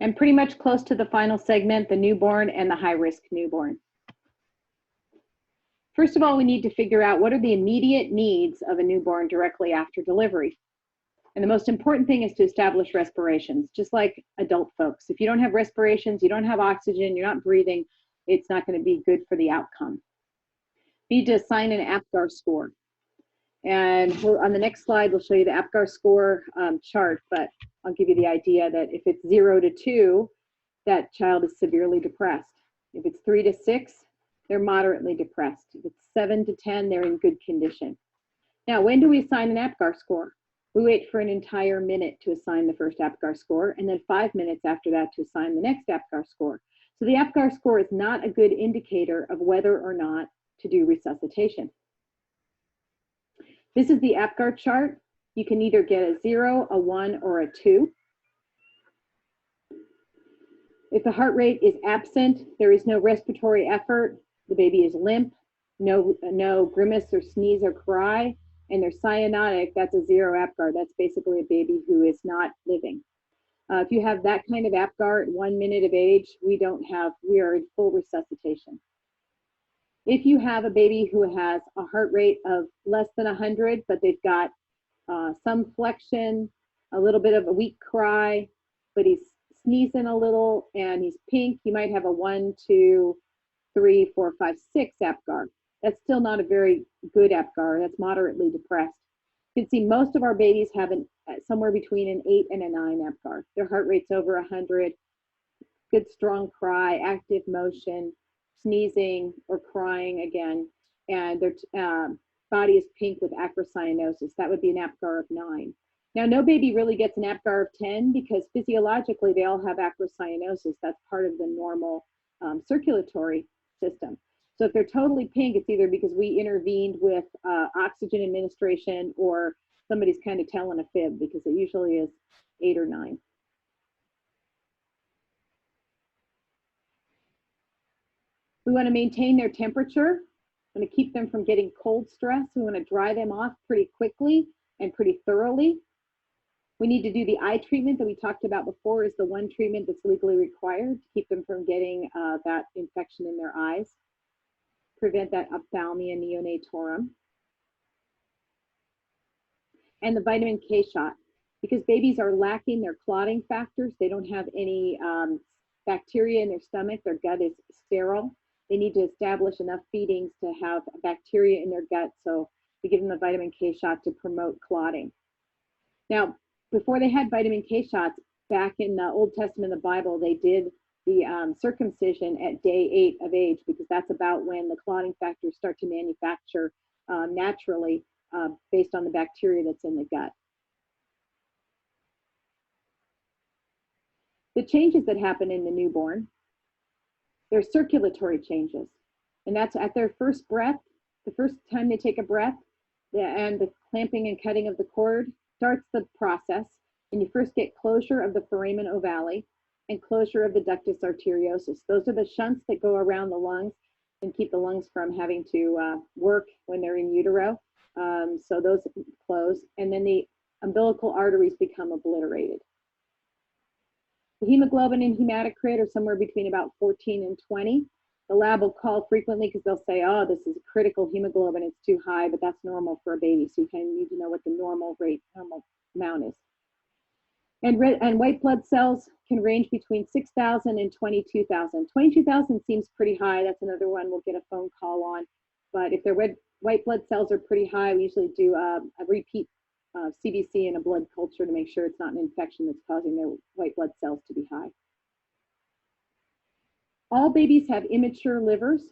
And pretty much close to the final segment, the newborn and the high-risk newborn. First of all, we need to figure out what are the immediate needs of a newborn directly after delivery. And the most important thing is to establish respirations, just like adult folks. If you don't have respirations, you don't have oxygen, you're not breathing, it's not going to be good for the outcome. You need to assign an APGAR score. And on the next slide, we'll show you the APGAR score chart, but I'll give you the idea that if it's 0 to 2, that child is severely depressed. If it's 3 to 6, they're moderately depressed. If it's 7 to 10, they're in good condition. Now, when do we assign an APGAR score? We wait for an entire minute to assign the first APGAR score, and then 5 minutes after that to assign the next APGAR score. So the APGAR score is not a good indicator of whether or not to do resuscitation. This is the APGAR chart. You can either get a 0, a 1, or a 2. If the heart rate is absent, there is no respiratory effort, the baby is limp, no grimace or sneeze or cry, and they're cyanotic, that's a 0 APGAR. That's basically a baby who is not living. If you have that kind of APGAR at 1 minute of age, we are in full resuscitation. If you have a baby who has a heart rate of less than 100, but they've got some flexion, a little bit of a weak cry, but he's sneezing a little and he's pink, you might have a 1, 2, 3, 4, 5, 6 APGAR. That's still not a very good APGAR. That's moderately depressed. You can see most of our babies have somewhere between an 8 and a 9 APGAR. Their heart rate's over 100, good strong cry, active motion, sneezing or crying again, and their body is pink with acrocyanosis. That would be an APGAR of 9. Now, no baby really gets an APGAR of 10 because physiologically they all have acrocyanosis. That's part of the normal circulatory system. So if they're totally pink, it's either because we intervened with oxygen administration or somebody's kind of telling a fib, because it usually is 8 or 9. We want to maintain their temperature. We want to keep them from getting cold stress. We want to dry them off pretty quickly and pretty thoroughly. We need to do the eye treatment that we talked about before, is the one treatment that's legally required to keep them from getting that infection in their eyes, prevent that ophthalmia neonatorum. And the vitamin K shot, because babies are lacking their clotting factors. They don't have any bacteria in their stomach. Their gut is sterile. They need to establish enough feedings to have bacteria in their gut. So we give them the vitamin K shot to promote clotting. Now, before they had vitamin K shots, back in the Old Testament of the Bible, they did the circumcision at day 8 of age, because that's about when the clotting factors start to manufacture naturally based on the bacteria that's in the gut. The changes that happen in the newborn, there's circulatory changes, and that's at their first breath. The first time they take a breath, and the clamping and cutting of the cord starts the process, and you first get closure of the foramen ovale and closure of the ductus arteriosus. Those are the shunts that go around the lungs and keep the lungs from having to work when they're in utero. So those close, and then the umbilical arteries become obliterated. The hemoglobin and hematocrit are somewhere between about 14 and 20. The lab will call frequently because they'll say, oh, this is a critical hemoglobin, it's too high, but that's normal for a baby. So you kind of need to know what the normal amount is. And white blood cells can range between 6,000 and 22,000. 22,000 seems pretty high. That's another one we'll get a phone call on. But if their white blood cells are pretty high, we usually do a repeat CBC and a blood culture to make sure it's not an infection that's causing their white blood cells to be high. All babies have immature livers,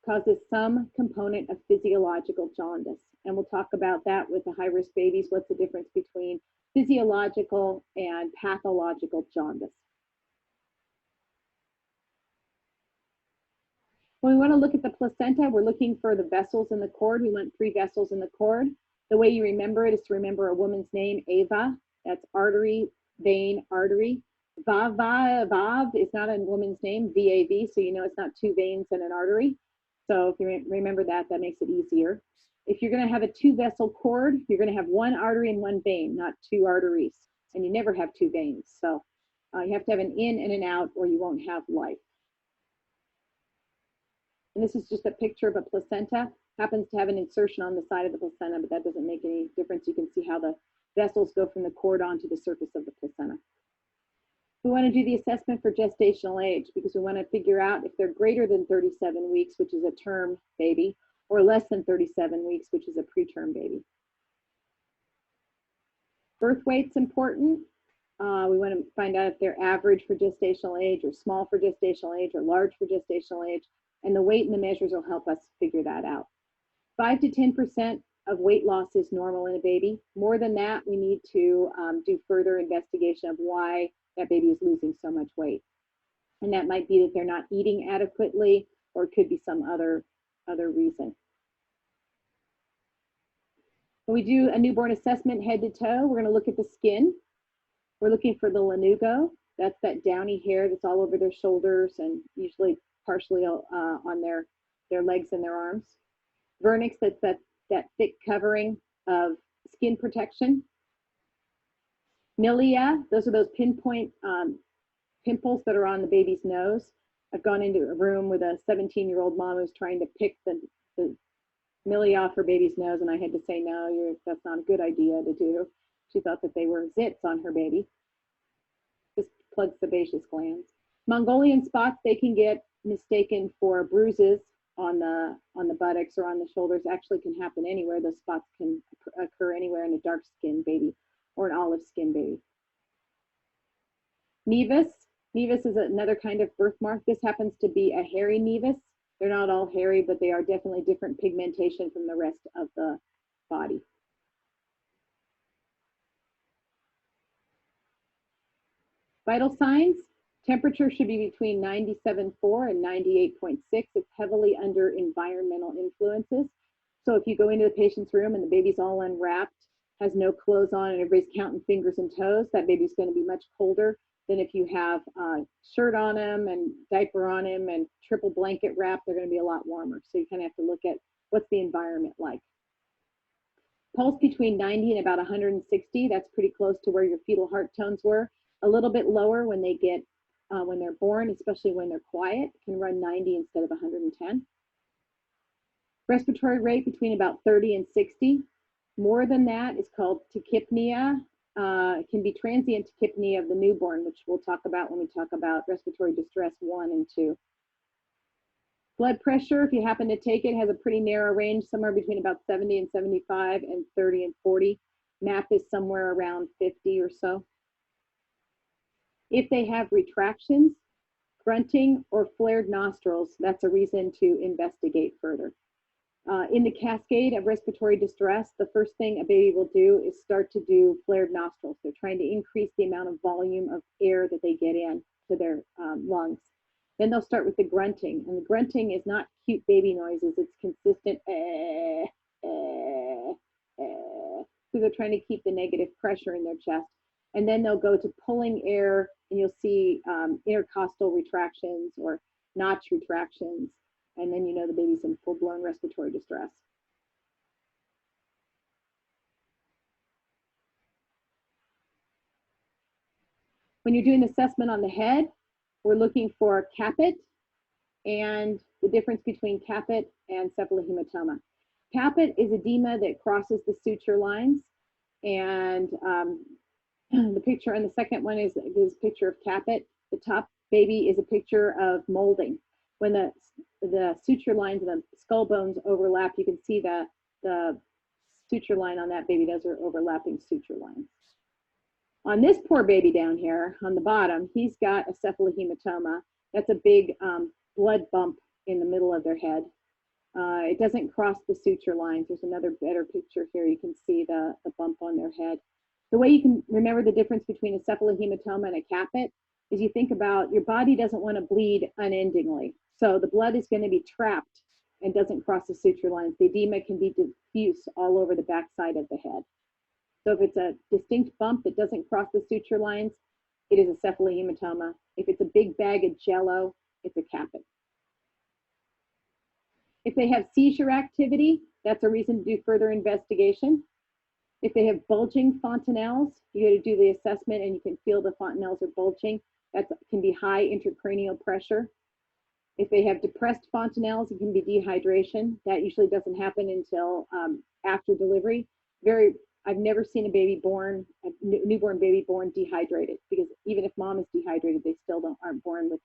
causes some component of physiological jaundice. And we'll talk about that with the high-risk babies. What's the difference between physiological and pathological jaundice? When we want to look at the placenta, we're looking for the vessels in the cord. We want 3 vessels in the cord. The way you remember it is to remember a woman's name, Ava. That's artery, vein, artery. Vav is not a woman's name, V-A-V, so you know it's not 2 veins and an artery. So if you remember that, that makes it easier. If you're going to have a 2-vessel cord, you're going to have 1 artery and 1 vein, not 2 arteries. And you never have 2 veins. So You have to have an in and an out or you won't have life. And this is just a picture of a placenta. Happens to have an insertion on the side of the placenta, but that doesn't make any difference. You can see how the vessels go from the cord onto the surface of the placenta. We want to do the assessment for gestational age because we want to figure out if they're greater than 37 weeks, which is a term baby, or less than 37 weeks, which is a preterm baby. Birth weight's important. We want to find out if they're average for gestational age or small for gestational age or large for gestational age. And the weight and the measures will help us figure that out. 5 to 10% of weight loss is normal in a baby. More than that, we need to do further investigation of why that baby is losing so much weight. And that might be that they're not eating adequately, or it could be some other reason. When we do a newborn assessment head to toe, we're going to look at the skin. We're looking for the lanugo. That's that downy hair that's all over their shoulders and usually partially on their legs and their arms. Vernix, that's that thick covering of skin protection. Milia, those are those pinpoint pimples that are on the baby's nose. I've gone into a room with a 17-year-old mom who's trying to pick the milia off her baby's nose, and I had to say, no, that's not a good idea to do. She thought that they were zits on her baby. Just plugs sebaceous glands. Mongolian spots, they can get mistaken for bruises on the buttocks or on the shoulders. Actually can happen anywhere. Those spots can occur anywhere in a dark skinned baby or an olive skinned baby. Nevus. Nevus is another kind of birthmark. This happens to be a hairy nevus. They're not all hairy, but they are definitely different pigmentation from the rest of the body. Vital signs. Temperature should be between 97.4 and 98.6. It's heavily under environmental influences. So if you go into the patient's room and the baby's all unwrapped, has no clothes on, and everybody's counting fingers and toes, that baby's going to be much colder than if you have a shirt on him and diaper on him and triple blanket wrap. They're going to be a lot warmer. So you kind of have to look at what's the environment like. Pulse between 90 and about 160. That's pretty close to where your fetal heart tones were. A little bit lower when they get when they're born, especially when they're quiet, can run 90 instead of 110. Respiratory rate between about 30 and 60. More than that is called tachypnea. It can be transient tachypnea of the newborn, which we'll talk about when we talk about respiratory distress 1 and 2. Blood pressure, if you happen to take it, has a pretty narrow range, somewhere between about 70 and 75 and 30 and 40. MAP is somewhere around 50 or so. If they have retractions, grunting, or flared nostrils, that's a reason to investigate further. In the cascade of respiratory distress, the first thing a baby will do is start to do flared nostrils. They're trying to increase the amount of volume of air that they get in to their lungs. Then they'll start with the grunting, and the grunting is not cute baby noises. It's consistent so they're trying to keep the negative pressure in their chest. And then they'll go to pulling air, and you'll see intercostal retractions or notch retractions. And then you know the baby's in full-blown respiratory distress. When you're doing assessment on the head, we're looking for caput and the difference between caput and cephalohematoma. Caput is edema that crosses the suture lines, and the picture on the second one is a picture of caput. The top baby is a picture of molding. When the suture lines and the skull bones overlap, you can see the suture line on that baby. Those are overlapping suture lines. On this poor baby down here on the bottom, he's got a cephalohematoma. That's a big blood bump in the middle of their head. It doesn't cross the suture lines. There's another better picture here. You can see the bump on their head. The way you can remember the difference between a cephalohematoma and a caput is you think about your body doesn't want to bleed unendingly. So the blood is going to be trapped and doesn't cross the suture lines. The edema can be diffuse all over the backside of the head. So if it's a distinct bump that doesn't cross the suture lines, it is a cephalohematoma. If it's a big bag of jello, it's a caput. If they have seizure activity, that's a reason to do further investigation. If they have bulging fontanelles, you got to do the assessment and you can feel the fontanelles are bulging. That can be high intracranial pressure. If they have depressed fontanelles, it can be dehydration. That usually doesn't happen until after delivery. I've never seen a newborn baby born dehydrated, because even if mom is dehydrated, they still aren't born with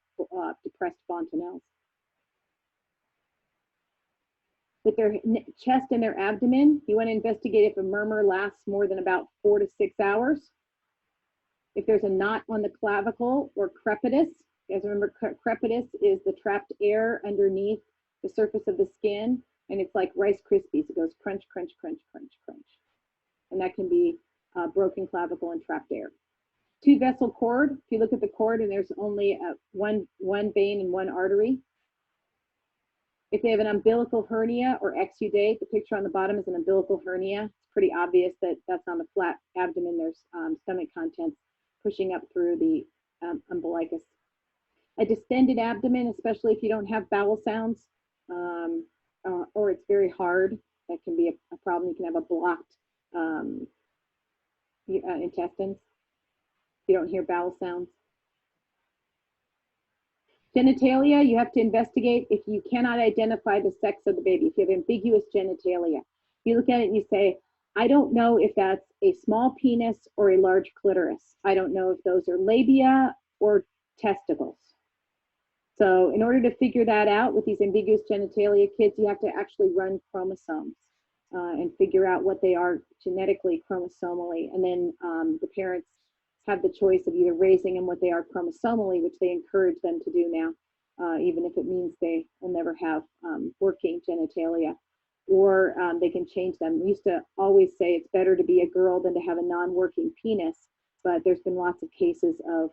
depressed fontanelles. With their chest and their abdomen, you want to investigate if a murmur lasts more than about 4 to 6 hours. If there's a knot on the clavicle or crepitus, as remember, crepitus is the trapped air underneath the surface of the skin, and it's like Rice Krispies. It goes crunch, crunch, crunch, crunch, crunch. And that can be broken clavicle and trapped air. Two vessel cord, if you look at the cord and there's only one vein and one artery. If they have an umbilical hernia or exudate, the picture on the bottom is an umbilical hernia. It's pretty obvious that that's on the flat abdomen. There's stomach contents pushing up through the umbilicus. A distended abdomen, especially if you don't have bowel sounds, or it's very hard, that can be a problem. You can have a blocked intestines if you don't hear bowel sounds. Genitalia, you have to investigate if you cannot identify the sex of the baby, if you have ambiguous genitalia. You look at it and you say, I don't know if that's a small penis or a large clitoris. I don't know if those are labia or testicles. So in order to figure that out with these ambiguous genitalia kids, you have to actually run chromosomes and figure out what they are genetically, chromosomally. And then the parents have the choice of either raising them what they are chromosomally, which they encourage them to do now, even if it means they will never have working genitalia, or they can change them. We used to always say it's better to be a girl than to have a non-working penis, but there's been lots of cases of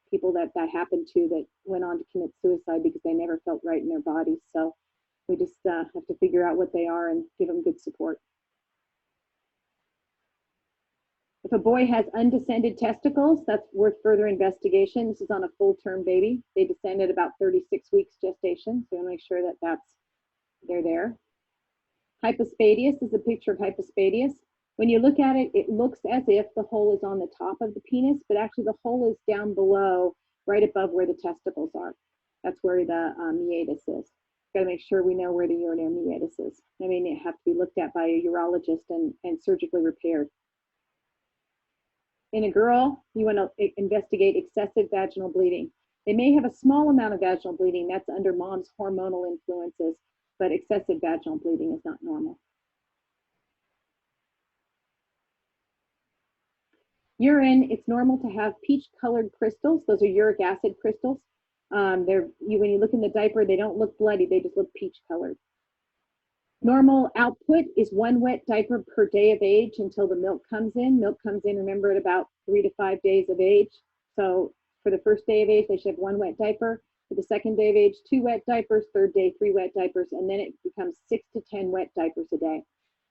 people that happened to that went on to commit suicide because they never felt right in their bodies. So we just have to figure out what they are and give them good support. If a boy has undescended testicles, that's worth further investigation. This is on a full-term baby. They descend at about 36 weeks gestation, so we'll make sure that they're there. Hypospadias is a picture of hypospadias. When you look at it, it looks as if the hole is on the top of the penis, but actually the hole is down below, right above where the testicles are. That's where the meatus is. Got to make sure we know where the urinary meatus is. I mean, it have to be looked at by a urologist and surgically repaired. In a girl, you want to investigate excessive vaginal bleeding. They may have a small amount of vaginal bleeding. That's under mom's hormonal influences, but excessive vaginal bleeding is not normal. Urine, it's normal to have peach-colored crystals. Those are uric acid crystals. When you look in the diaper, they don't look bloody. They just look peach-colored. Normal output is 1 wet diaper per day of age until the milk comes in. Milk comes in, remember, at about 3 to 5 days of age. So for the first day of age, they should have 1 wet diaper. For the second day of age, 2 wet diapers. Third day, 3 wet diapers. And then it becomes 6 to 10 wet diapers a day.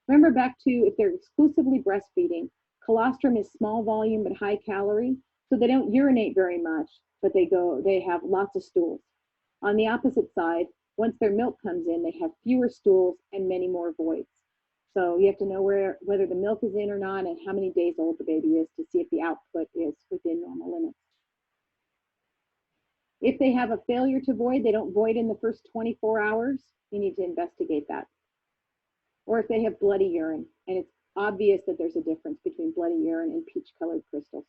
Remember back to if they're exclusively breastfeeding, colostrum is small volume but high calorie. So they don't urinate very much, but they have lots of stools. On the opposite side, once their milk comes in, they have fewer stools and many more voids. So you have to know whether the milk is in or not and how many days old the baby is to see if the output is within normal limits. If they have a failure to void, they don't void in the first 24 hours, you need to investigate that. Or if they have bloody urine, and it's obvious that there's a difference between bloody urine and peach-colored crystals.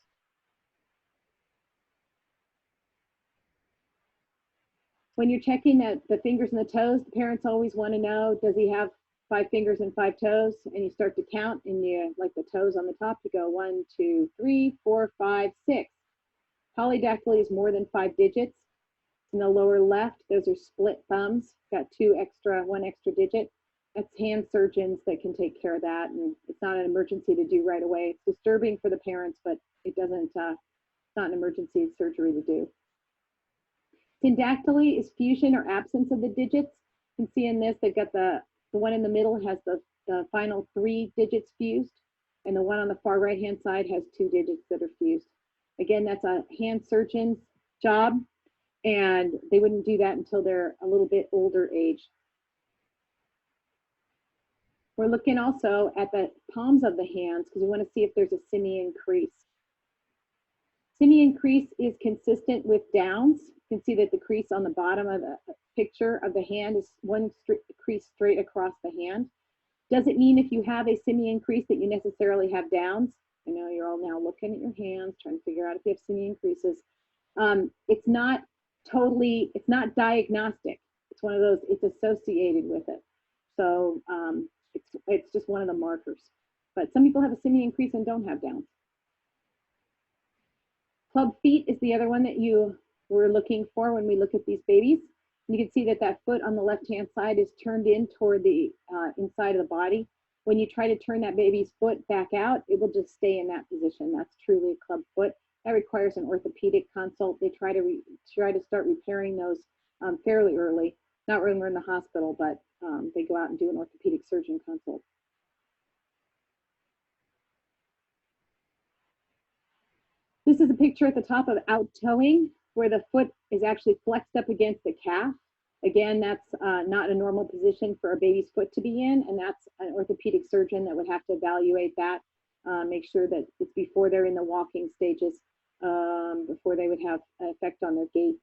When you're checking the fingers and the toes, the parents always want to know, does he have 5 fingers and 5 toes? And you start to count, and you, like the toes on the top, you go 1, 2, 3, 4, 5, 6. Polydactyly is more than 5 digits. In the lower left, those are split thumbs, got 1 extra digit. That's hand surgeons that can take care of that, and it's not an emergency to do right away. It's disturbing for the parents, but it doesn't, it's not an emergency surgery to do. Syndactyly is fusion or absence of the digits. You can see in this, they've got the one in the middle has the final 3 digits fused, and the one on the far right-hand side has 2 digits that are fused. Again, that's a hand surgeon's job, and they wouldn't do that until they're a little bit older age. We're looking also at the palms of the hands because we want to see if there's a simian crease. Simian crease is consistent with Downs. You can see that the crease on the bottom of the picture of the hand is one crease straight across the hand. Doesn't mean if you have a simian crease that you necessarily have Downs. I know you're all now looking at your hands, trying to figure out if you have simian creases. It's not diagnostic. It's one of those, it's associated with it. So it's just one of the markers. But some people have a simian crease and don't have Downs. Club feet is the other one that you were looking for when we look at these babies. You can see that that foot on the left-hand side is turned in toward the inside of the body. When you try to turn that baby's foot back out, it will just stay in that position. That's truly a club foot. That requires an orthopedic consult. They try to start repairing those fairly early, not when we're in the hospital, but they go out and do an orthopedic surgeon consult. This is a picture at the top of out toeing, where the foot is actually flexed up against the calf. Again, that's not a normal position for a baby's foot to be in, and that's an orthopedic surgeon that would have to evaluate that, make sure that it's before they're in the walking stages, before they would have an effect on their gait.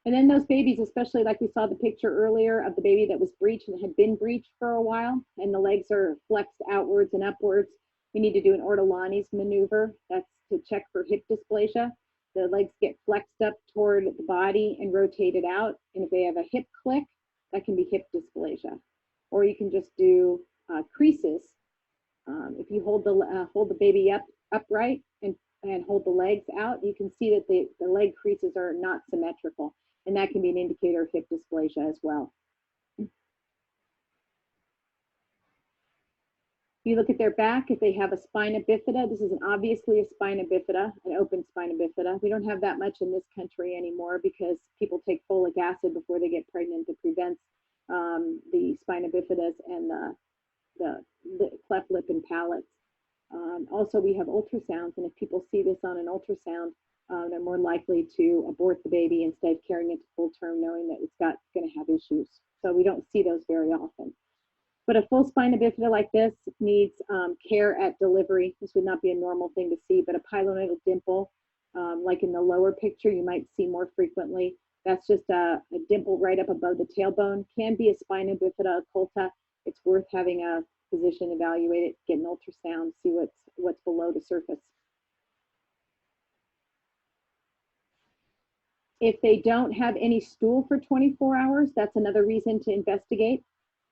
And then those babies, especially like we saw the picture earlier of the baby that was breached and had been breached for a while, and the legs are flexed outwards and upwards, we need to do an Ortolani's maneuver. That's to check for hip dysplasia. The legs get flexed up toward the body and rotated out. And if they have a hip click, that can be hip dysplasia. Or you can just do creases. If you hold the baby upright and hold the legs out, you can see that the leg creases are not symmetrical. And that can be an indicator of hip dysplasia as well. You look at their back, if they have a spina bifida, this is obviously a spina bifida, an open spina bifida. We don't have that much in this country anymore because people take folic acid before they get pregnant to prevent the spina bifidas and the cleft lip and palates. Also, we have ultrasounds, and if people see this on an ultrasound, they're more likely to abort the baby instead of carrying it to full term, knowing that it's going to have issues. So we don't see those very often. But a full spina bifida like this needs care at delivery. This would not be a normal thing to see, but a pilonidal dimple, like in the lower picture, you might see more frequently. That's just a dimple right up above the tailbone. Can be a spina bifida occulta. It's worth having a physician evaluate it, get an ultrasound, see what's below the surface. If they don't have any stool for 24 hours, that's another reason to investigate.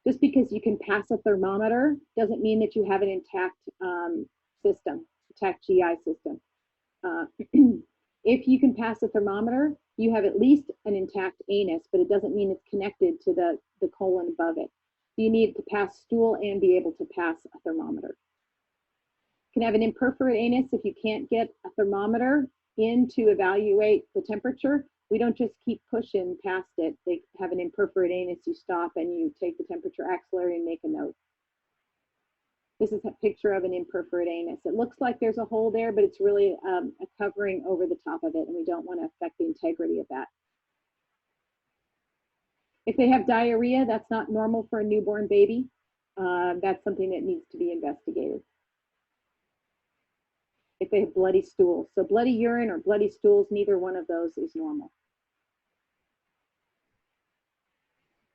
Just because you can pass a thermometer doesn't mean that you have an intact system, intact GI system. If you can pass a thermometer, you have at least an intact anus, but it doesn't mean it's connected to the colon above it. You need to pass stool and be able to pass a thermometer. You can have an imperforate anus if you can't get a thermometer in to evaluate the temperature. We don't just keep pushing past it. They have an imperforate anus, you stop and you take the temperature axillary and make a note. This is a picture of an imperforate anus. It looks like there's a hole there, but it's really a covering over the top of it, and we don't want to affect the integrity of that. If they have diarrhea, that's not normal for a newborn baby. That's something that needs to be investigated. If they have bloody stools. So bloody urine or bloody stools, neither one of those is normal.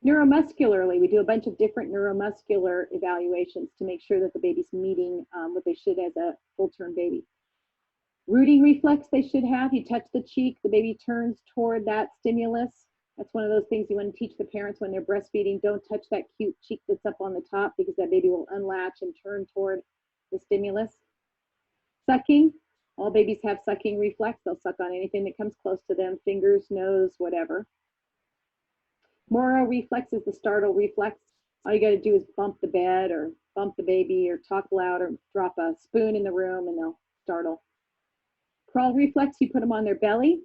Neuromuscularly, we do a bunch of different neuromuscular evaluations to make sure that the baby's meeting what they should as a full-term baby. Rooting reflex they should have. You touch the cheek, the baby turns toward that stimulus. That's one of those things you want to teach the parents when they're breastfeeding. Don't touch that cute cheek that's up on the top because that baby will unlatch and turn toward the stimulus. Sucking, all babies have sucking reflex. They'll suck on anything that comes close to them, fingers, nose, whatever. Moro reflex is the startle reflex. All you got to do is bump the bed or bump the baby or talk loud or drop a spoon in the room and they'll startle. Crawl reflex, you put them on their belly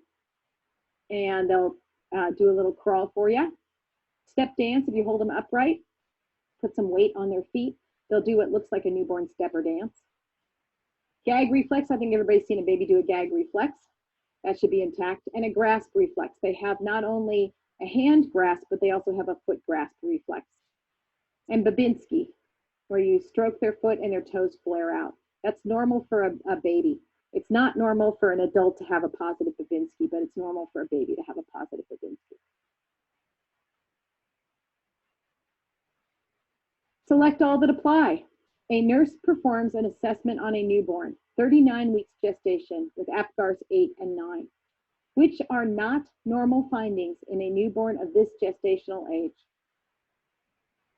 and they'll do a little crawl for you. Step dance, if you hold them upright, put some weight on their feet, they'll do what looks like a newborn step or dance. Gag reflex, I think everybody's seen a baby do a gag reflex. That should be intact. And a grasp reflex. They have not only a hand grasp, but they also have a foot grasp reflex. and Babinski, where you stroke their foot and their toes flare out. That's normal for a baby. It's not normal for an adult to have a positive Babinski, but it's normal for a baby to have a positive Babinski. Select all that apply. A nurse performs an assessment on a newborn, 39 weeks gestation, with APGARs 8 and 9. Which are not normal findings in a newborn of this gestational age?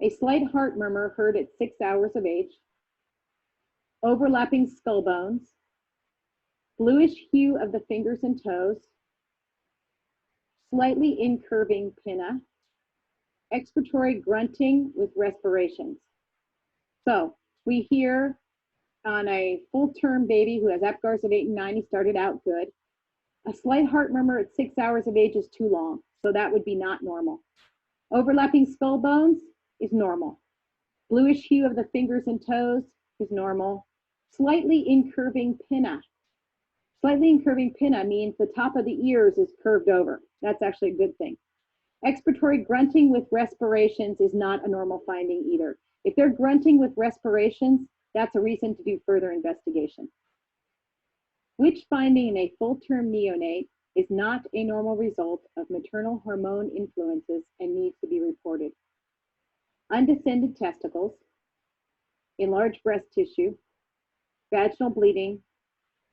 A slight heart murmur heard at 6 hours of age, overlapping skull bones, bluish hue of the fingers and toes, slightly incurving pinna, expiratory grunting with respirations. So we hear on a full-term baby who has APGARs of 8 and 9, he started out good. A slight heart murmur at 6 hours of age is too long, so that would be not normal. Overlapping skull bones is normal. Bluish hue of the fingers and toes is normal. Slightly incurving pinna. Slightly incurving pinna means the top of the ears is curved over. That's actually a good thing. Expiratory grunting with respirations is not a normal finding either. If they're grunting with respirations, that's a reason to do further investigation. Which finding in a full-term neonate is not a normal result of maternal hormone influences and needs to be reported? Undescended testicles, enlarged breast tissue, vaginal bleeding,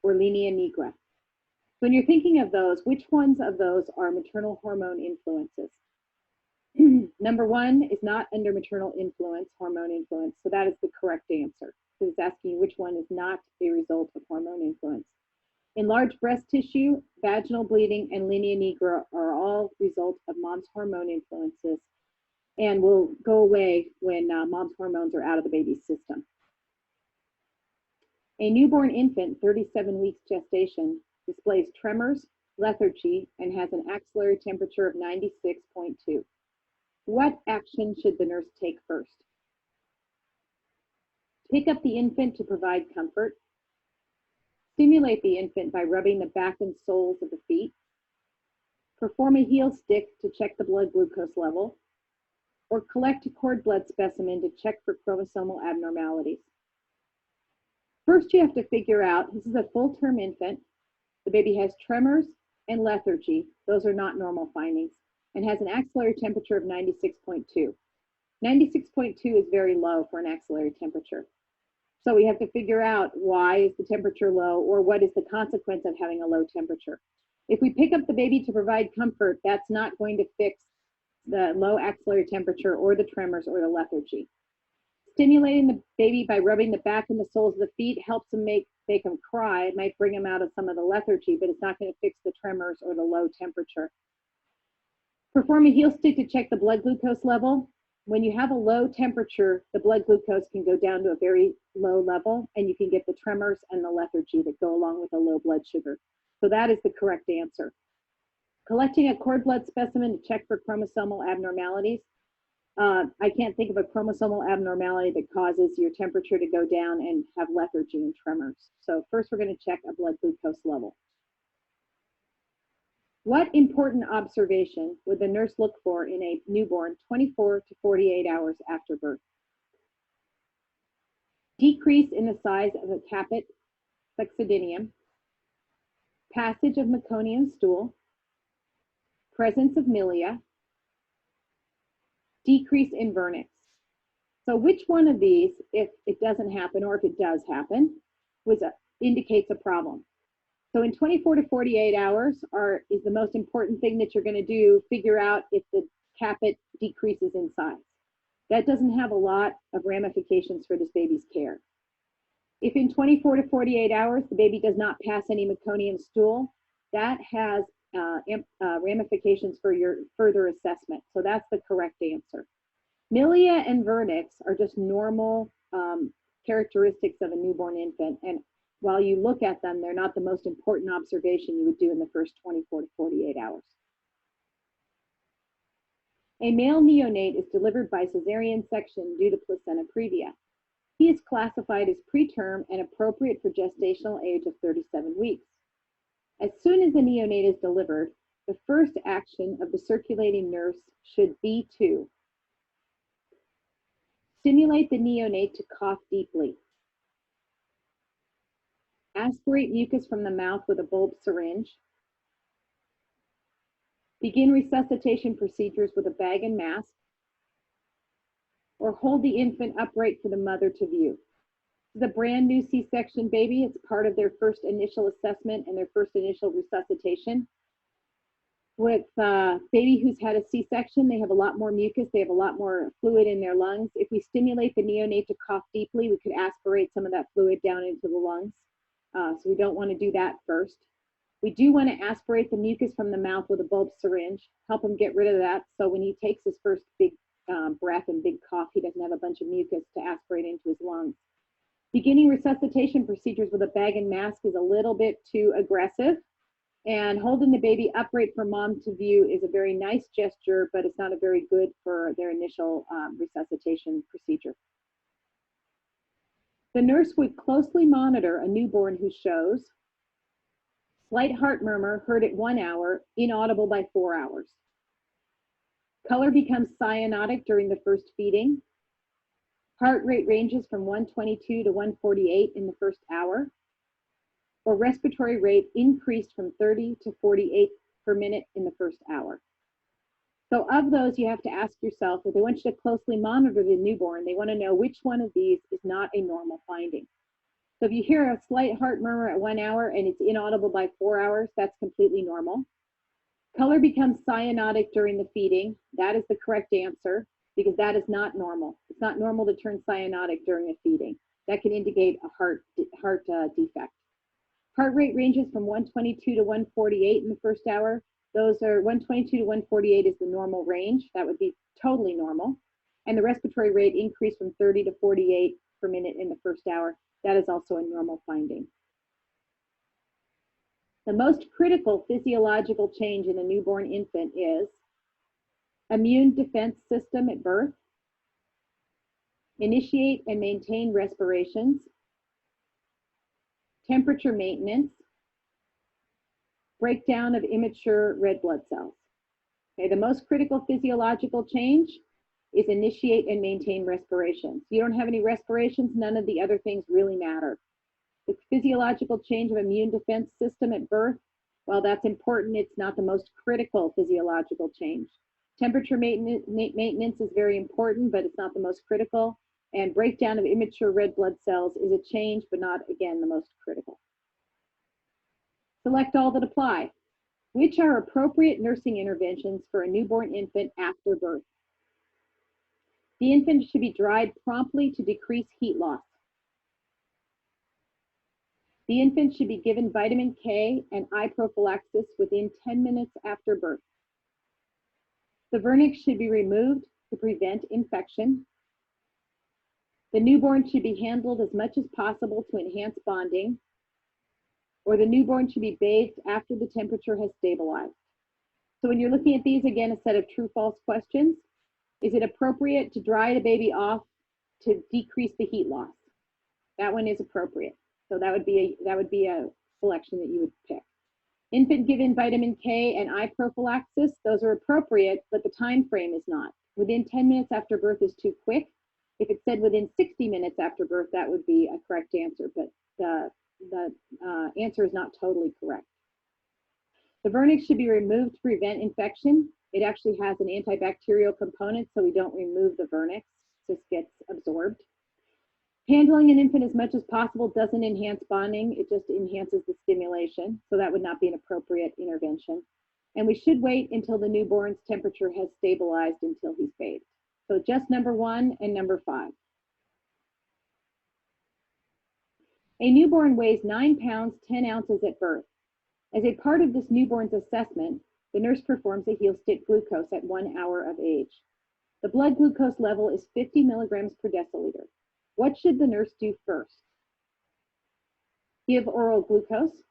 or linea nigra. When you're thinking of those, which ones of those are maternal hormone influences? Number one is not under maternal influence, hormone influence, so that is the correct answer. It's asking which one is not a result of hormone influence. Enlarged breast tissue, vaginal bleeding, and linea nigra are all results of mom's hormone influences and will go away when mom's hormones are out of the baby's system. A newborn infant, 37 weeks gestation, displays tremors, lethargy, and has an axillary temperature of 96.2. What action should the nurse take first? Pick up the infant to provide comfort. Stimulate the infant by rubbing the back and soles of the feet. Perform a heel stick to check the blood glucose level, or collect a cord blood specimen to check for chromosomal abnormalities. First, you have to figure out, this is a full-term infant. The baby has tremors and lethargy. Those are not normal findings, and has an axillary temperature of 96.2. 96.2 is very low for an axillary temperature. So we have to figure out why is the temperature low, or what is the consequence of having a low temperature. If we pick up the baby to provide comfort, that's not going to fix the low axillary temperature or the tremors or the lethargy. Stimulating the baby by rubbing the back and the soles of the feet helps them make them cry. It might bring them out of some of the lethargy, but it's not going to fix the tremors or the low temperature. Perform a heel stick to check the blood glucose level. When you have a low temperature, the blood glucose can go down to a very low level, and you can get the tremors and the lethargy that go along with a low blood sugar. So that is the correct answer. Collecting a cord blood specimen to check for chromosomal abnormalities. I can't think of a chromosomal abnormality that causes your temperature to go down and have lethargy and tremors. So first we're going to check a blood glucose level. What important observation would the nurse look for in a newborn 24 to 48 hours after birth? Decrease in the size of the caput succedaneum, passage of meconium stool, presence of milia, decrease in vernix. So which one of these, if it doesn't happen or if it does happen, indicates a problem? So in 24 to 48 hours is the most important thing that you're going to do, figure out if the caput decreases in size. That doesn't have a lot of ramifications for this baby's care. If in 24 to 48 hours the baby does not pass any meconium stool, that has ramifications for your further assessment. So that's the correct answer. Milia and vernix are just normal characteristics of a newborn infant, and while you look at them, they're not the most important observation you would do in the first 24 to 48 hours. A male neonate is delivered by cesarean section due to placenta previa. He is classified as preterm and appropriate for gestational age of 37 weeks. As soon as the neonate is delivered, the first action of the circulating nurse should be to Stimulate the neonate to cough deeply. Aspirate mucus from the mouth with a bulb syringe. Begin resuscitation procedures with a bag and mask. Or hold the infant upright for the mother to view. This is a brand new C-section baby. It's part of their first initial assessment and their first initial resuscitation. With a baby who's had a C-section, they have a lot more mucus, they have a lot more fluid in their lungs. If we stimulate the neonate to cough deeply, we could aspirate some of that fluid down into the lungs. So we don't want to do that first. We do want to aspirate the mucus from the mouth with a bulb syringe, help him get rid of that. So when he takes his first big breath and big cough, he doesn't have a bunch of mucus to aspirate into his lungs. Beginning resuscitation procedures with a bag and mask is a little bit too aggressive, and holding the baby upright for mom to view is a very nice gesture, but it's not a very good for their initial resuscitation procedure. The nurse would closely monitor a newborn who shows slight heart murmur heard at 1 hour, inaudible by 4 hours. Color becomes cyanotic during the first feeding. Heart rate ranges from 122 to 148 in the first hour. Or respiratory rate increased from 30 to 48 per minute in the first hour. So of those, you have to ask yourself, if they want you to closely monitor the newborn, they want to know which one of these is not a normal finding. So if you hear a slight heart murmur at 1 hour and it's inaudible by 4 hours, that's completely normal. Color becomes cyanotic during the feeding. That is the correct answer, because that is not normal. It's not normal to turn cyanotic during a feeding. That can indicate a heart defect. Heart rate ranges from 122 to 148 in the first hour. Those are 122 to 148 is the normal range. That would be totally normal. And the respiratory rate increased from 30 to 48 per minute in the first hour. That is also a normal finding. The most critical physiological change in a newborn infant is immune defense system at birth, initiate and maintain respirations, temperature maintenance, breakdown of immature red blood cells. Okay, the most critical physiological change is initiate and maintain respirations. You don't have any respirations, none of the other things really matter. The physiological change of immune defense system at birth, while that's important, it's not the most critical physiological change. Temperature maintenance is very important, but it's not the most critical. And breakdown of immature red blood cells is a change, but not, again, the most critical. Select all that apply. Which are appropriate nursing interventions for a newborn infant after birth? The infant should be dried promptly to decrease heat loss. The infant should be given vitamin K and eye prophylaxis within 10 minutes after birth. The vernix should be removed to prevent infection. The newborn should be handled as much as possible to enhance bonding, or the newborn should be bathed after the temperature has stabilized. So when you're looking at these, again, a set of true-false questions. Is it appropriate to dry the baby off to decrease the heat loss? That one is appropriate. So that would be a selection that you would pick. Infant given vitamin K and eye prophylaxis, those are appropriate, but the time frame is not. Within 10 minutes after birth is too quick. If it said within 60 minutes after birth, that would be a correct answer, but the answer is not totally correct. The vernix should be removed to prevent infection. It actually has an antibacterial component, so we don't remove the vernix, it just gets absorbed. Handling an infant as much as possible doesn't enhance bonding, it just enhances the stimulation, so that would not be an appropriate intervention. And we should wait until the newborn's temperature has stabilized until he's bathed. So just number 1 and number 5. A newborn weighs 9 pounds, 10 ounces at birth. As a part of this newborn's assessment, the nurse performs a heel stick glucose at 1 hour of age. The blood glucose level is 50 milligrams per deciliter. What should the nurse do first? Give oral glucose,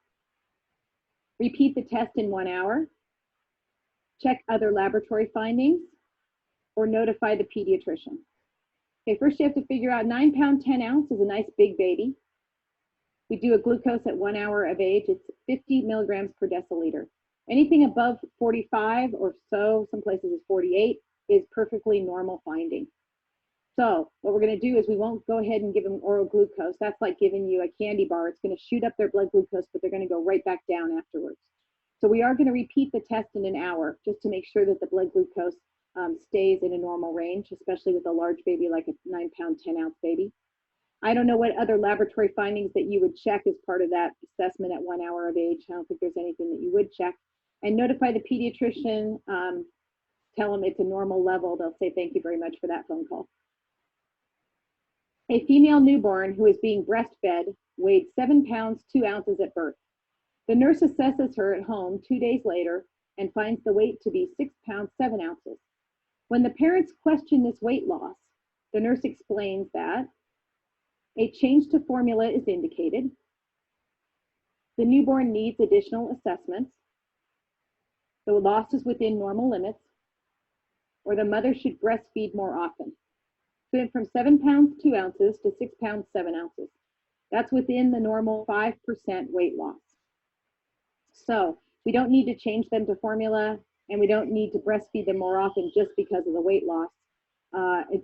repeat the test in 1 hour, check other laboratory findings, or notify the pediatrician. Okay, first you have to figure out 9 pound, 10 ounce is a nice big baby. We do a glucose at 1 hour of age, it's 50 milligrams per deciliter. Anything above 45 or so, some places is 48, is perfectly normal finding. So what we're going to do is we won't go ahead and give them oral glucose. That's like giving you a candy bar. It's going to shoot up their blood glucose, but they're going to go right back down afterwards. So we are going to repeat the test in an hour just to make sure that the blood glucose stays in a normal range, especially with a large baby like a 9-pound, 10-ounce baby. I don't know what other laboratory findings that you would check as part of that assessment at 1 hour of age. I don't think there's anything that you would check. And notify the pediatrician, tell them it's a normal level. They'll say thank you very much for that phone call. A female newborn who is being breastfed weighed 7 pounds, 2 ounces at birth. The nurse assesses her at home 2 days later and finds the weight to be 6 pounds, 7 ounces. When the parents question this weight loss, the nurse explains that a change to formula is indicated. The newborn needs additional assessments. The loss is within normal limits, or the mother should breastfeed more often. So it went from 7 pounds, 2 ounces to 6 pounds, 7 ounces. That's within the normal 5% weight loss. So we don't need to change them to formula, and we don't need to breastfeed them more often just because of the weight loss.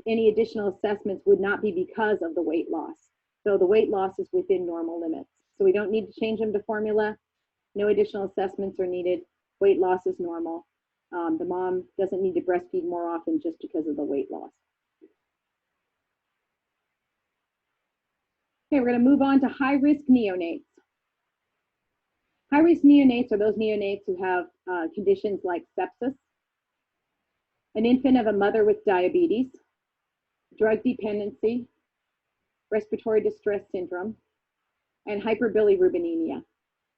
Any additional assessments would not be because of the weight loss. So the weight loss is within normal limits. So we don't need to change them to formula. No additional assessments are needed. Weight loss is normal. The mom doesn't need to breastfeed more often just because of the weight loss. Okay, we're going to move on to high-risk neonates. High-risk neonates are those neonates who have conditions like sepsis, an infant of a mother with diabetes, drug dependency, respiratory distress syndrome, and hyperbilirubinemia.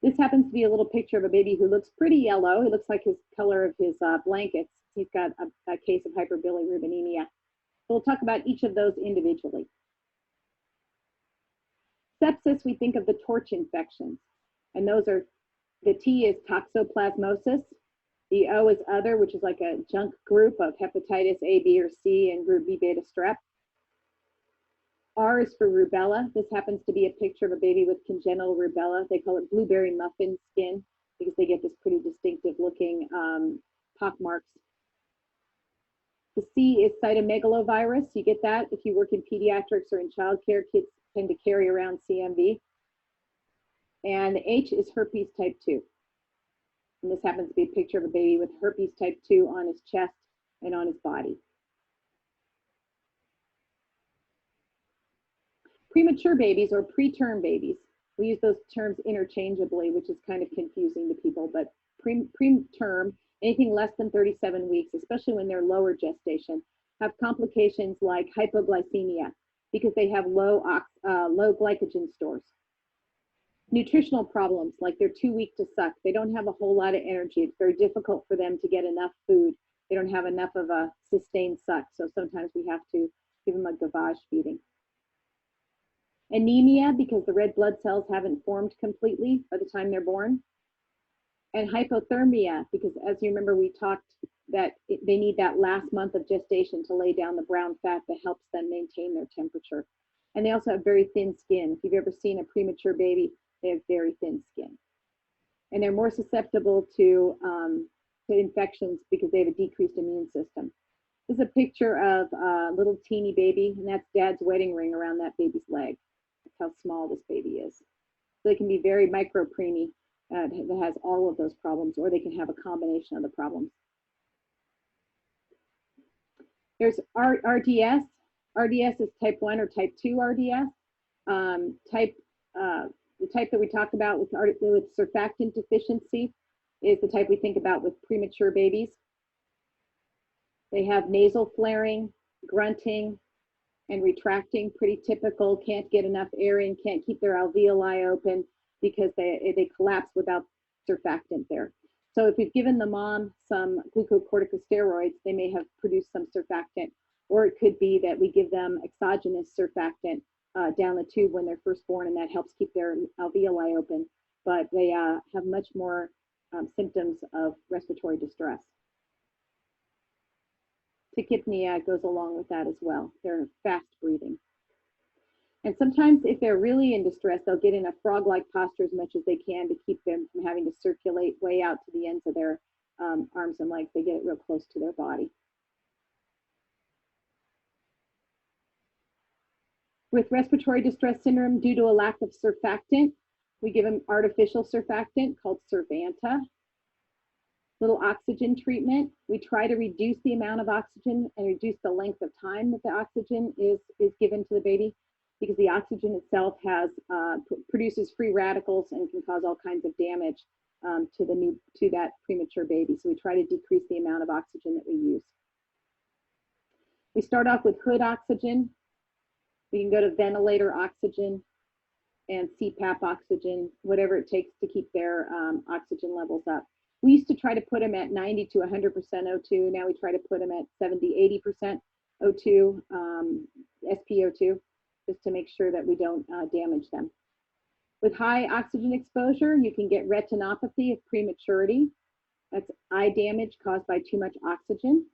This happens to be a little picture of a baby who looks pretty yellow. It looks like his color of his blankets. He's got a case of hyperbilirubinemia. So we'll talk about each of those individually. Sepsis, we think of the torch infections, and those are, the T is toxoplasmosis, the O is other, which is like a junk group of hepatitis A, B, or C, and group B beta strep. R is for rubella. This happens to be a picture of a baby with congenital rubella. They call it blueberry muffin skin because they get this pretty distinctive looking pock marks. The C is cytomegalovirus. You get that if you work in pediatrics or in childcare. Kids tend to carry around CMV. And the H is herpes type 2. And this happens to be a picture of a baby with herpes type 2 on his chest and on his body. Premature babies or preterm babies, we use those terms interchangeably, which is kind of confusing to people, but preterm, anything less than 37 weeks, especially when they're lower gestation, have complications like hypoglycemia because they have low glycogen stores. Nutritional problems, like they're too weak to suck. They don't have a whole lot of energy. It's very difficult for them to get enough food. They don't have enough of a sustained suck, so sometimes we have to give them a gavage feeding. Anemia, because the red blood cells haven't formed completely by the time they're born. And hypothermia, because as you remember, we talked that they need that last month of gestation to lay down the brown fat that helps them maintain their temperature. And they also have very thin skin. If you've ever seen a premature baby, they have very thin skin. And they're more susceptible to infections because they have a decreased immune system. This is a picture of a little teeny baby, and that's dad's wedding ring around that baby's leg. That's how small this baby is. So they can be very micro-preemie that has all of those problems, or they can have a combination of the problems. There's RDS. RDS is type 1 or type 2 RDS. The type that we talked about with surfactant deficiency is the type we think about with premature babies. They have nasal flaring, grunting, and retracting, pretty typical, can't get enough air in, can't keep their alveoli open because they collapse without surfactant there. So if we've given the mom some glucocorticosteroids, they may have produced some surfactant, or it could be that we give them exogenous surfactant down the tube when they're first born, and that helps keep their alveoli open, but they have much more symptoms of respiratory distress. Tachypnea goes along with that as well. They're fast breathing. And sometimes if they're really in distress, they'll get in a frog-like posture as much as they can to keep them from having to circulate way out to the ends of their arms and legs. They get it real close to their body. With respiratory distress syndrome due to a lack of surfactant, we give them artificial surfactant called Survanta. Little oxygen treatment. We try to reduce the amount of oxygen and reduce the length of time that the oxygen is given to the baby, because the oxygen itself produces free radicals and can cause all kinds of damage to that premature baby. So we try to decrease the amount of oxygen that we use. We start off with hood oxygen. We can go to ventilator oxygen and CPAP oxygen, whatever it takes to keep their oxygen levels up. We used to try to put them at 90 to 100% O2. Now we try to put them at 70, 80% O2, SpO2, just to make sure that we don't damage them. With high oxygen exposure, you can get retinopathy of prematurity. That's eye damage caused by too much oxygen.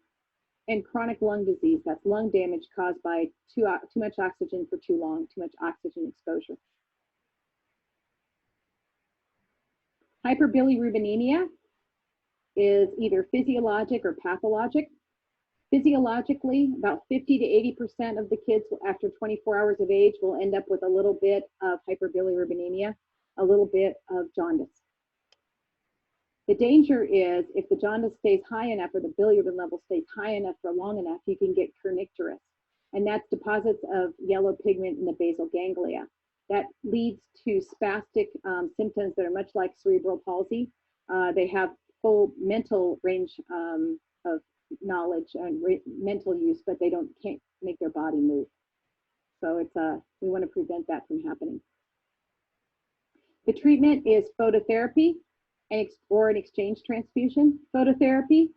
And chronic lung disease, that's lung damage caused by too much oxygen for too long, too much oxygen exposure. Hyperbilirubinemia is either physiologic or pathologic. Physiologically, about 50 to 80% of the kids after 24 hours of age will end up with a little bit of hyperbilirubinemia, a little bit of jaundice. The danger is if the jaundice stays high enough or the bilirubin level stays high enough for long enough, you can get kernicterus, and that's deposits of yellow pigment in the basal ganglia. That leads to spastic symptoms that are much like cerebral palsy. They have full mental range of knowledge and mental use, but they can't make their body move. So we want to prevent that from happening. The treatment is phototherapy or an exchange transfusion. Phototherapy,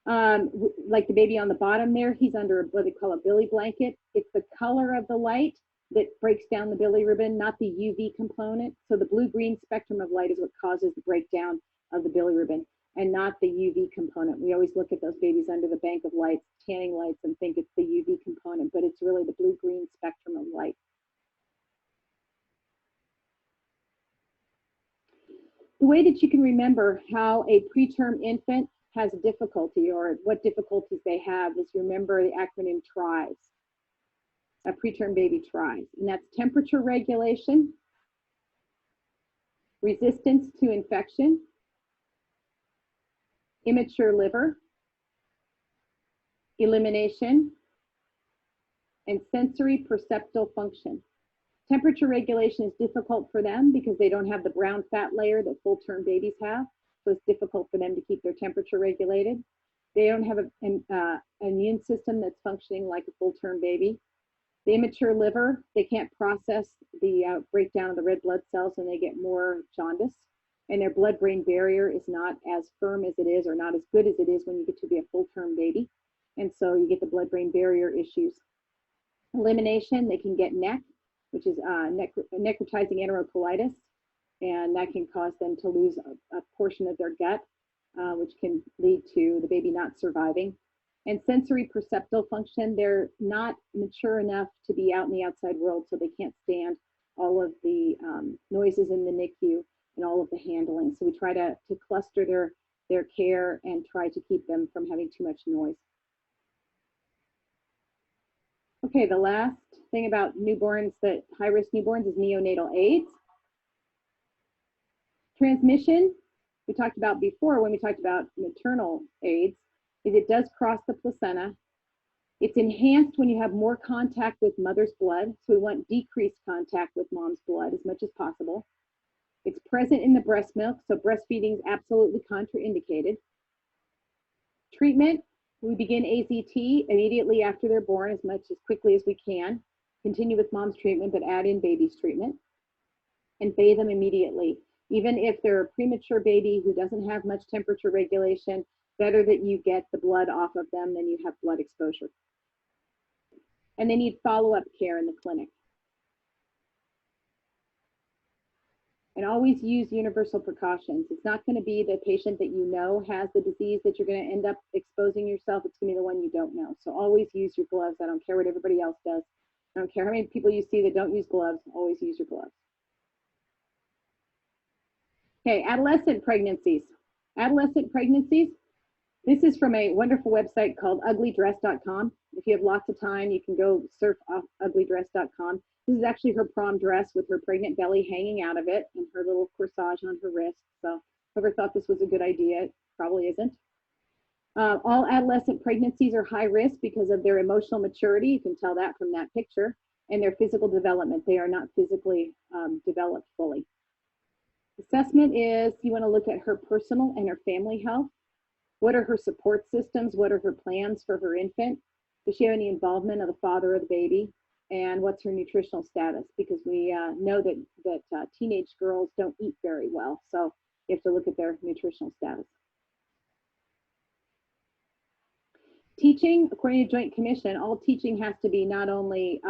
like the baby on the bottom there, he's under what they call a billy blanket. It's the color of the light that breaks down the bilirubin, not the UV component. So the blue-green spectrum of light is what causes the breakdown of the bilirubin, and not the UV component. We always look at those babies under the bank of lights, tanning lights, and think it's the UV component, but it's really the blue-green spectrum of light. The way that you can remember how a preterm infant has a difficulty or what difficulties they have is remember the acronym TRIES. A preterm baby tries, and that's temperature regulation, resistance to infection, immature liver, elimination, and sensory perceptual function. Temperature regulation is difficult for them because they don't have the brown fat layer that full-term babies have, so it's difficult for them to keep their temperature regulated. They don't have an immune system that's functioning like a full-term baby. The immature liver, they can't process the breakdown of the red blood cells, and they get more jaundice. And their blood-brain barrier is not as firm as it is or not as good as it is when you get to be a full-term baby. And so you get the blood-brain barrier issues. Elimination, they can get NEC, which is necrotizing enterocolitis, and that can cause them to lose a portion of their gut, which can lead to the baby not surviving. And sensory perceptual function, they're not mature enough to be out in the outside world, so they can't stand all of the noises in the NICU and all of the handling. So we try to cluster their care and try to keep them from having too much noise. Okay, the last thing about newborns, that high-risk newborns, is neonatal AIDS. Transmission, we talked about before when we talked about maternal AIDS, is it does cross the placenta. It's enhanced when you have more contact with mother's blood, so we want decreased contact with mom's blood as much as possible. It's present in the breast milk, so breastfeeding is absolutely contraindicated. Treatment, we begin AZT immediately after they're born as quickly as we can. Continue with mom's treatment, but add in baby's treatment. And bathe them immediately. Even if they're a premature baby who doesn't have much temperature regulation, better that you get the blood off of them than you have blood exposure. And they need follow-up care in the clinic. And always use universal precautions. It's not going to be the patient that you know has the disease that you're going to end up exposing yourself. It's going to be the one you don't know. So always use your gloves. I don't care what everybody else does. I don't care how many people you see that don't use gloves. Always use your gloves. Okay, adolescent pregnancies. Adolescent pregnancies. This is from a wonderful website called uglydress.com. If you have lots of time, you can go surf off uglydress.com. This is actually her prom dress with her pregnant belly hanging out of it and her little corsage on her wrist. So whoever thought this was a good idea, it probably isn't. All adolescent pregnancies are high risk because of their emotional maturity. You can tell that from that picture, and their physical development. They are not physically developed fully. Assessment is you want to look at her personal and her family health. What are her support systems? What are her plans for her infant? Does she have any involvement of the father or the baby? And what's her nutritional status? Because we know that teenage girls don't eat very well. So you have to look at their nutritional status. Teaching, according to Joint Commission, all teaching has to be not only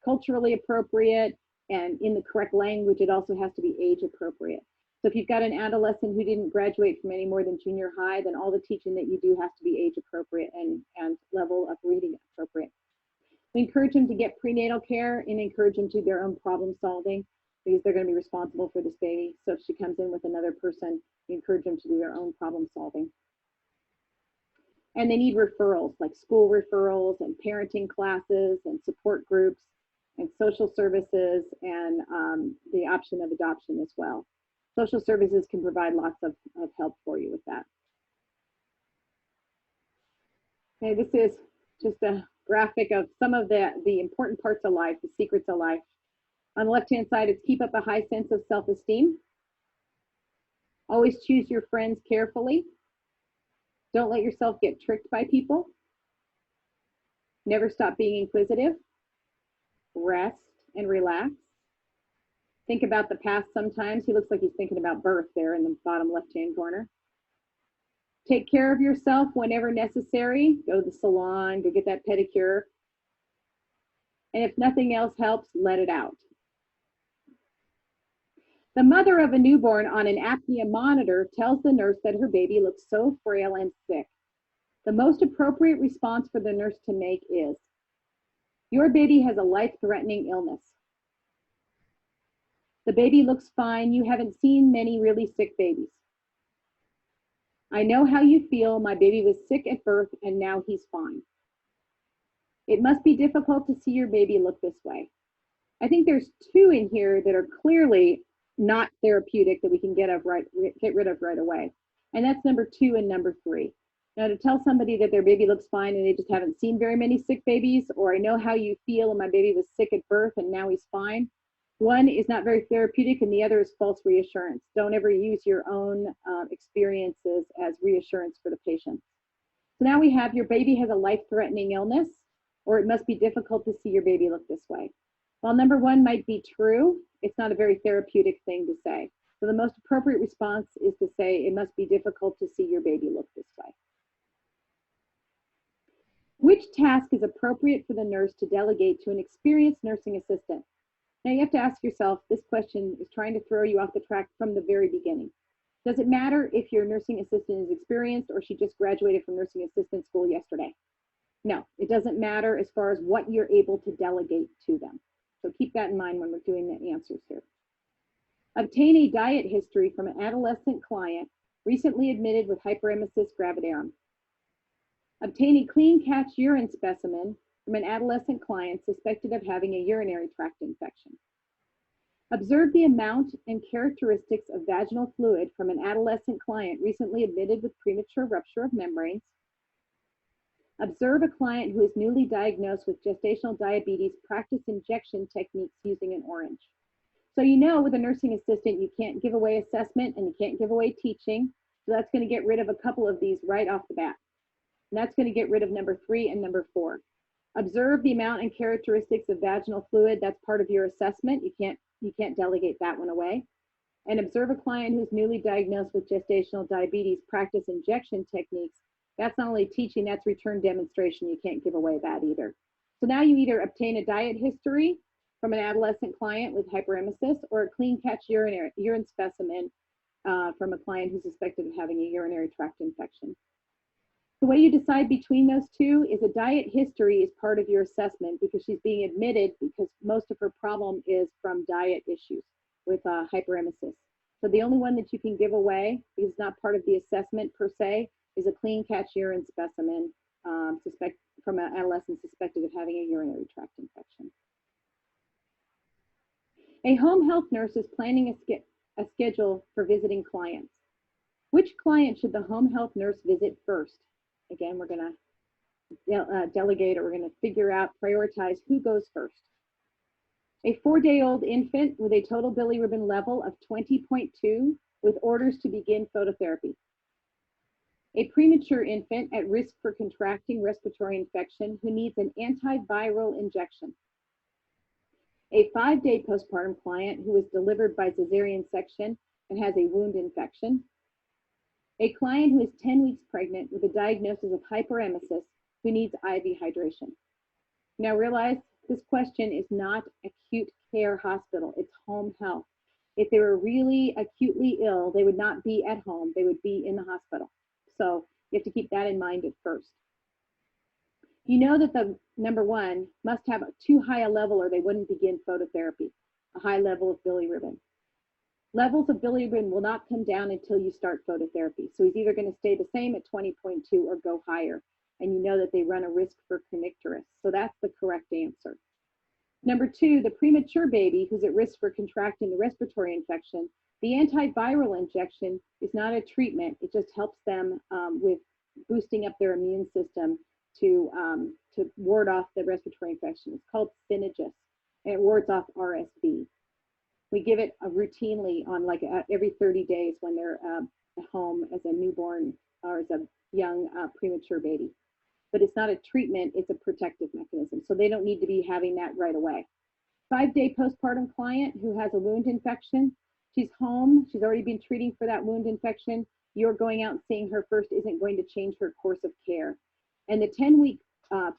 culturally appropriate and in the correct language, it also has to be age appropriate. So if you've got an adolescent who didn't graduate from any more than junior high, then all the teaching that you do has to be age appropriate and level of reading appropriate. We encourage them to get prenatal care and encourage them to do their own problem solving because they're going to be responsible for this baby. So if she comes in with another person, we encourage them to do their own problem solving. And they need referrals, like school referrals and parenting classes and support groups and social services and the option of adoption as well. Social services can provide lots of help for you with that. Okay, this is just a graphic of some of the important parts of life, the secrets of life. On the left-hand side, it's keep up a high sense of self-esteem. Always choose your friends carefully. Don't let yourself get tricked by people. Never stop being inquisitive. Rest and relax. Think about the past sometimes. He looks like he's thinking about birth there in the bottom left-hand corner. Take care of yourself whenever necessary. Go to the salon, go get that pedicure. And if nothing else helps, let it out. The mother of a newborn on an apnea monitor tells the nurse that her baby looks so frail and sick. The most appropriate response for the nurse to make is, your baby has a life-threatening illness. The baby looks fine. You haven't seen many really sick babies. I know how you feel. My baby was sick at birth and now he's fine. It must be difficult to see your baby look this way. I think there's two in here that are clearly not therapeutic that we can get rid of right away. And that's number 2 and number 3. Now, to tell somebody that their baby looks fine and they just haven't seen very many sick babies, or I know how you feel and my baby was sick at birth and now he's fine, one is not very therapeutic and the other is false reassurance. Don't ever use your own experiences as reassurance for the patient. So now we have your baby has a life-threatening illness, or it must be difficult to see your baby look this way. While number 1 might be true, it's not a very therapeutic thing to say. So the most appropriate response is to say, it must be difficult to see your baby look this way. Which task is appropriate for the nurse to delegate to an experienced nursing assistant? Now you have to ask yourself, this question is trying to throw you off the track from the very beginning. Does it matter if your nursing assistant is experienced or she just graduated from nursing assistant school yesterday? No, it doesn't matter as far as what you're able to delegate to them. So keep that in mind when we're doing the answers here. Obtain a diet history from an adolescent client recently admitted with hyperemesis gravidarum. Obtain a clean catch urine specimen from an adolescent client suspected of having a urinary tract infection. Observe the amount and characteristics of vaginal fluid from an adolescent client recently admitted with premature rupture of membranes. Observe a client who is newly diagnosed with gestational diabetes, practice injection techniques using an orange. So you know with a nursing assistant, you can't give away assessment and you can't give away teaching. So that's going to get rid of a couple of these right off the bat. And that's going to get rid of number 3 and number 4. Observe the amount and characteristics of vaginal fluid. That's part of your assessment. You can't delegate that one away. And observe a client who's newly diagnosed with gestational diabetes, practice injection techniques. That's not only teaching, that's return demonstration. You can't give away that either. So now you either obtain a diet history from an adolescent client with hyperemesis or a clean catch urine specimen from a client who's suspected of having a urinary tract infection. The way you decide between those two is a diet history is part of your assessment because she's being admitted because most of her problem is from diet issues with hyperemesis. So the only one that you can give away, because it's not part of the assessment per se, is a clean catch urine specimen from an adolescent suspected of having a urinary tract infection. A home health nurse is planning a schedule for visiting clients. Which client should the home health nurse visit first? Again, we're going to delegate, or we're going to figure out, prioritize who goes first. A 4-day-old infant with a total bilirubin level of 20.2 with orders to begin phototherapy. A premature infant at risk for contracting respiratory infection who needs an antiviral injection. A 5-day postpartum client who was delivered by cesarean section and has a wound infection. A client who is 10 weeks pregnant with a diagnosis of hyperemesis who needs IV hydration. Now realize this question is not acute care hospital, it's home health. If they were really acutely ill, they would not be at home, they would be in the hospital. So you have to keep that in mind at first. You know that the number one must have too high a level or they wouldn't begin phototherapy, a high level of bilirubin. Levels of bilirubin will not come down until you start phototherapy. So he's either going to stay the same at 20.2 or go higher. And you know that they run a risk for kernicterus. So that's the correct answer. Number two, the premature baby who's at risk for contracting the respiratory infection, the antiviral injection is not a treatment. It just helps them with boosting up their immune system to ward off the respiratory infection. It's called Synagis, and it wards off RSV. We give it routinely on every 30 days when they're at home as a newborn or as a young premature baby. But it's not a treatment, it's a protective mechanism. So they don't need to be having that right away. 5-day postpartum client who has a wound infection. She's home, she's already been treating for that wound infection. You're going out and seeing her first isn't going to change her course of care. And the 10-week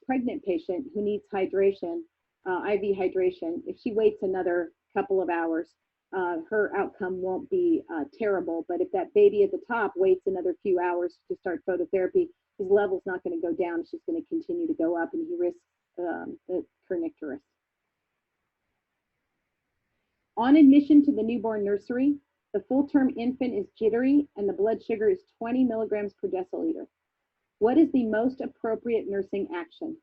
pregnant patient who needs hydration, IV hydration, if she waits another couple of hours, her outcome won't be terrible. But if that baby at the top waits another few hours to start phototherapy, his level's not going to go down. It's just going to continue to go up, and he risks the kernicterus. On admission to the newborn nursery, the full-term infant is jittery, and the blood sugar is 20 milligrams per deciliter. What is the most appropriate nursing action?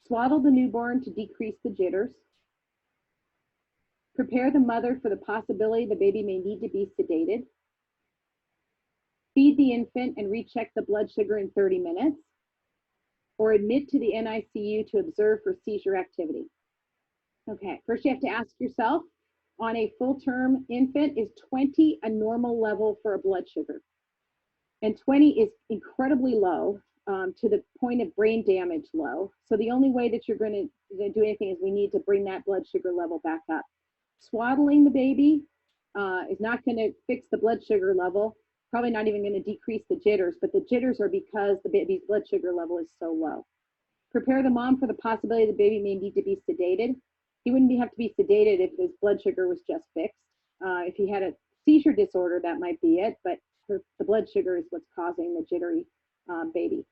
Swaddle the newborn to decrease the jitters. Prepare the mother for the possibility the baby may need to be sedated. Feed the infant and recheck the blood sugar in 30 minutes. Or admit to the NICU to observe for seizure activity. Okay, first you have to ask yourself, on a full-term infant, is 20 a normal level for a blood sugar? And 20 is incredibly low, to the point of brain damage low. So the only way that you're going to do anything is we need to bring that blood sugar level back up. Swaddling the baby is not going to fix the blood sugar level, probably not even going to decrease the jitters, but the jitters are because the baby's blood sugar level is so low. Prepare the mom for the possibility the baby may need to be sedated. He wouldn't have to be sedated if his blood sugar was just fixed. If he had a seizure disorder, that might be it, but the blood sugar is what's causing the jittery baby.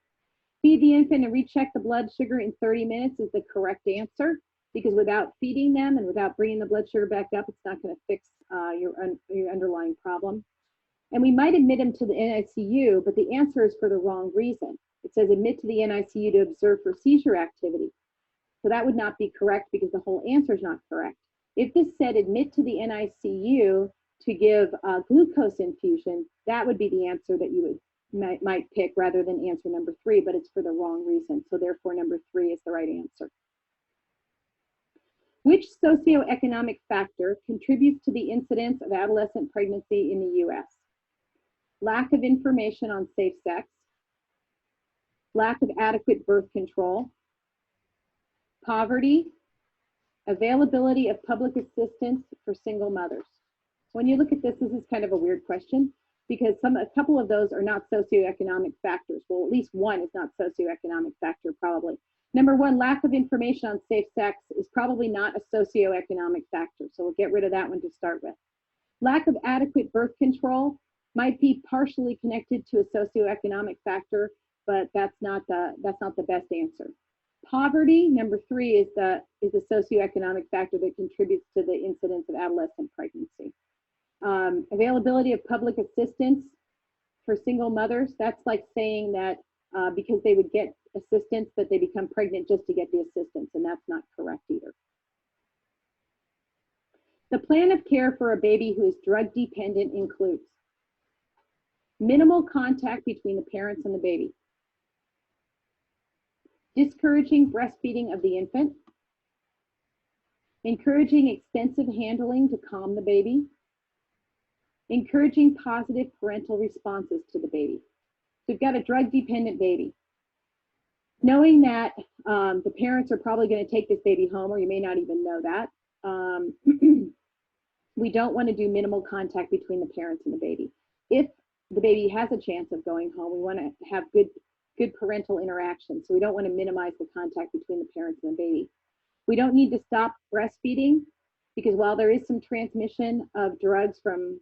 Feed the infant and recheck the blood sugar in 30 minutes is the correct answer, because without feeding them and without bringing the blood sugar back up, it's not going to fix your underlying problem. And we might admit him to the NICU, but the answer is for the wrong reason. It says admit to the NICU to observe for seizure activity. So that would not be correct because the whole answer is not correct. If this said admit to the NICU to give glucose infusion, that would be the answer that you might pick rather than answer number 3, but it's for the wrong reason. So therefore number 3 is the right answer. Which socioeconomic factor contributes to the incidence of adolescent pregnancy in the US? Lack of information on safe sex, lack of adequate birth control, poverty, availability of public assistance for single mothers. When you look at this, this is kind of a weird question because a couple of those are not socioeconomic factors. Well, at least one is not socioeconomic factor probably. Number 1, lack of information on safe sex is probably not a socioeconomic factor. So we'll get rid of that one to start with. Lack of adequate birth control might be partially connected to a socioeconomic factor, but that's not the best answer. Poverty, number 3, is a socioeconomic factor that contributes to the incidence of adolescent pregnancy. Availability of public assistance for single mothers, that's like saying that because they would get assistance that they become pregnant just to get the assistance, and that's not correct either. The plan of care for a baby who is drug dependent includes minimal contact between the parents and the baby, discouraging breastfeeding of the infant, encouraging extensive handling to calm the baby, encouraging positive parental responses to the baby. So you've got a drug-dependent baby. Knowing that the parents are probably going to take this baby home, or you may not even know that, we don't want to do minimal contact between the parents and the baby. If the baby has a chance of going home, we want to have good parental interaction. So we don't want to minimize the contact between the parents and the baby. We don't need to stop breastfeeding, because while there is some transmission of drugs from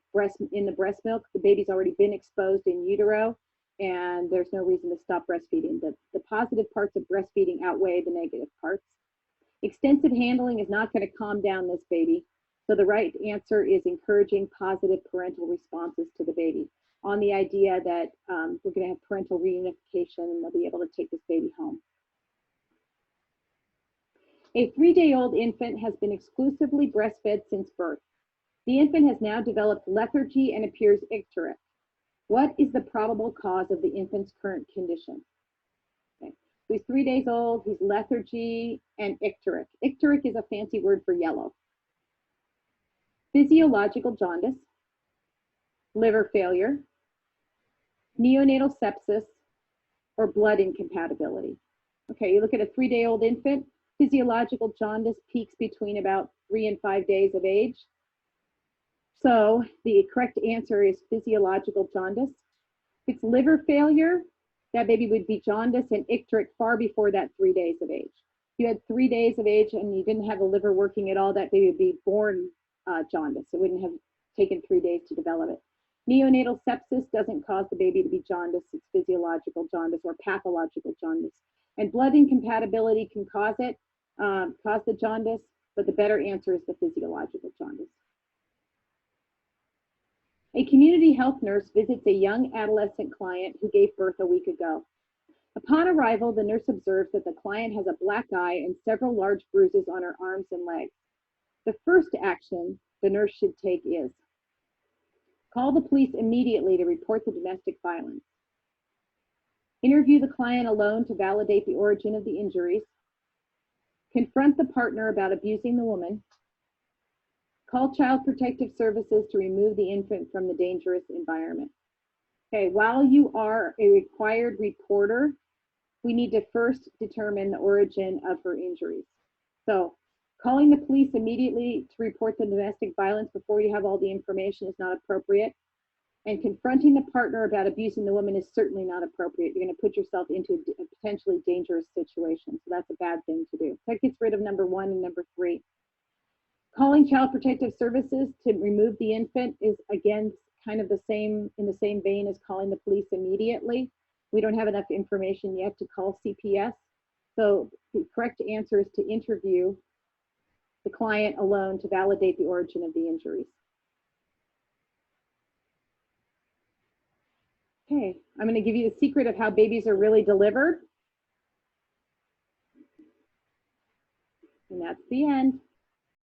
in the breast milk, the baby's already been exposed in utero, and there's no reason to stop breastfeeding. The positive parts of breastfeeding outweigh the negative parts. Extensive handling is not going to calm down this baby. So the right answer is encouraging positive parental responses to the baby, on the idea that we're going to have parental reunification and they'll be able to take this baby home. A 3-day-old infant has been exclusively breastfed since birth. The infant has now developed lethargy and appears icteric. What is the probable cause of the infant's current condition? Okay. So he's 3 days old, he's lethargy and icteric. Icteric is a fancy word for yellow. Physiological jaundice, liver failure, neonatal sepsis, or blood incompatibility. Okay, you look at a 3-day-old infant, physiological jaundice peaks between about 3 and 5 days of age. So the correct answer is physiological jaundice. If it's liver failure, that baby would be jaundice and icteric far before that 3 days of age. If you had 3 days of age and you didn't have the liver working at all, that baby would be born jaundice. It wouldn't have taken 3 days to develop it. Neonatal sepsis doesn't cause the baby to be jaundice. It's physiological jaundice or pathological jaundice. And blood incompatibility can cause it, cause the jaundice, but the better answer is the physiological jaundice. A community health nurse visits a young adolescent client who gave birth a week ago. Upon arrival, the nurse observes that the client has a black eye and several large bruises on her arms and legs. The first action the nurse should take is call the police immediately to report the domestic violence. Interview the client alone to validate the origin of the injuries. Confront the partner about abusing the woman. Call Child Protective Services to remove the infant from the dangerous environment. Okay, while you are a required reporter, we need to first determine the origin of her injuries. So calling the police immediately to report the domestic violence before you have all the information is not appropriate. And confronting the partner about abusing the woman is certainly not appropriate. You're going to put yourself into a potentially dangerous situation. So that's a bad thing to do. That gets rid of number 1 and number 3. Calling Child Protective Services to remove the infant is, again, kind of the same, in the same vein as calling the police immediately. We don't have enough information yet to call CPS. So the correct answer is to interview the client alone to validate the origin of the injuries. Okay, I'm going to give you the secret of how babies are really delivered. And that's the end.